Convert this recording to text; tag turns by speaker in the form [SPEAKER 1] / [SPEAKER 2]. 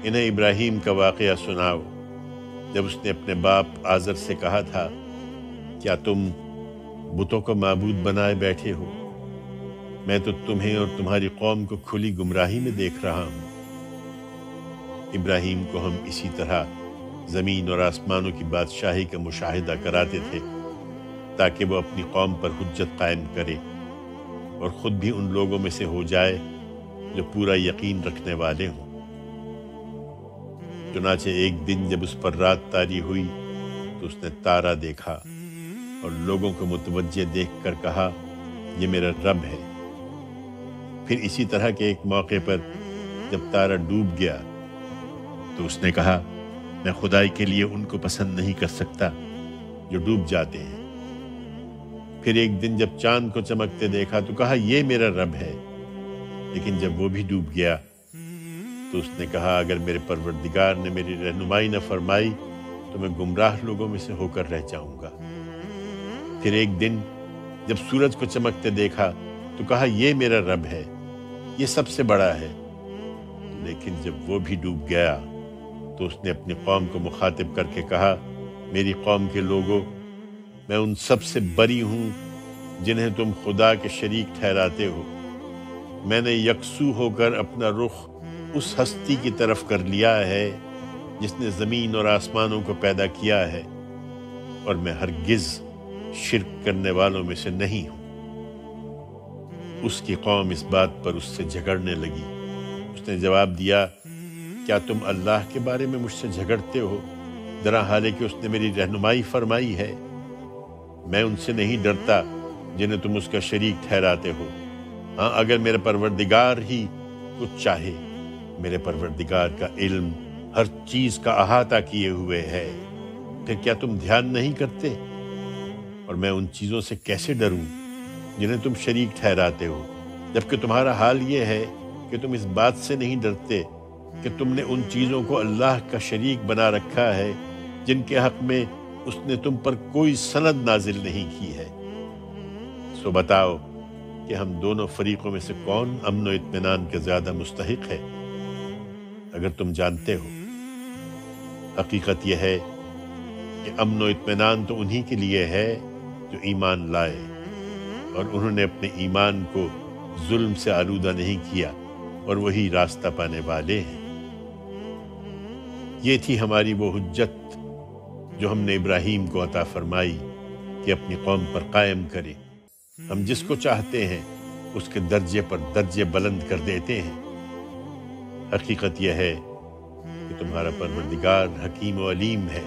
[SPEAKER 1] انہیں ابراہیم کا واقعہ سناؤ جب اس نے اپنے باپ آزر سے کہا تھا، کیا تم بتوں کو معبود بنائے بیٹھے ہو؟ میں تو تمہیں اور تمہاری قوم کو کھلی گمراہی میں دیکھ رہا ہوں۔ ابراہیم کو ہم اسی طرح زمین اور آسمانوں کی بادشاہی کا مشاہدہ کراتے تھے تاکہ وہ اپنی قوم پر حجت قائم کرے اور خود بھی ان لوگوں میں سے ہو جائے جو پورا یقین رکھنے والے ہوں۔ چنانچہ ایک دن جب اس پر رات طاری ہوئی تو اس نے تارا دیکھا اور لوگوں کو متوجہ دیکھ کر کہا، یہ میرا رب ہے۔ پھر اسی طرح کے ایک موقع پر جب تارا ڈوب گیا تو اس نے کہا، میں خدائی کے لیے ان کو پسند نہیں کر سکتا جو ڈوب جاتے ہیں۔ پھر ایک دن جب چاند کو چمکتے دیکھا تو کہا، یہ میرا رب ہے۔ لیکن جب وہ بھی ڈوب گیا تو اس نے کہا، اگر میرے پروردگار نے میری رہنمائی نہ فرمائی تو میں گمراہ لوگوں میں سے ہو کر رہ جاؤں گا۔ پھر ایک دن جب سورج کو چمکتے دیکھا تو کہا، یہ میرا رب ہے، یہ سب سے بڑا ہے۔ لیکن جب وہ بھی ڈوب گیا تو اس نے اپنی قوم کو مخاطب کر کے کہا، میری قوم کے لوگوں، میں ان سب سے بری ہوں جنہیں تم خدا کے شریک ٹھہراتے ہو۔ میں نے یکسو ہو کر اپنا رخ اس ہستی کی طرف کر لیا ہے جس نے زمین اور آسمانوں کو پیدا کیا ہے، اور میں ہرگز شرک کرنے والوں میں سے نہیں ہوں۔ اس کی قوم اس بات پر اس سے جھگڑنے لگی۔ اس نے جواب دیا، کیا تم اللہ کے بارے میں مجھ سے جھگڑتے ہو، درا حالے کہ اس نے میری رہنمائی فرمائی ہے؟ میں ان سے نہیں ڈرتا جنہیں تم اس کا شریک ٹھہراتے ہو۔ ہاں، اگر میرے پروردگار ہی کچھ چاہے، میرے پروردگار کا علم ہر چیز کا احاطہ کیے ہوئے ہے، پھر کیا تم دھیان نہیں کرتے؟ اور میں ان چیزوں سے کیسے ڈروں جنہیں تم شریک ٹھہراتے ہو، جبکہ تمہارا حال یہ ہے کہ تم اس بات سے نہیں ڈرتے کہ تم نے ان چیزوں کو اللہ کا شریک بنا رکھا ہے جن کے حق میں اس نے تم پر کوئی سند نازل نہیں کی ہے۔ سو بتاؤ کہ ہم دونوں فریقوں میں سے کون امن و اطمینان کے زیادہ مستحق ہے؟ اگر تم جانتے ہو۔ حقیقت یہ ہے کہ امن و اطمینان تو انہی کے لیے ہے جو ایمان لائے اور انہوں نے اپنے ایمان کو ظلم سے آلودہ نہیں کیا، اور وہی راستہ پانے والے ہیں۔ یہ تھی ہماری وہ حجت جو ہم نے ابراہیم کو عطا فرمائی کہ اپنی قوم پر قائم کرے۔ ہم جس کو چاہتے ہیں اس کے درجے پر درجے بلند کر دیتے ہیں۔ حقیقت یہ ہے کہ تمہارا پروردگار حکیم و علیم ہے۔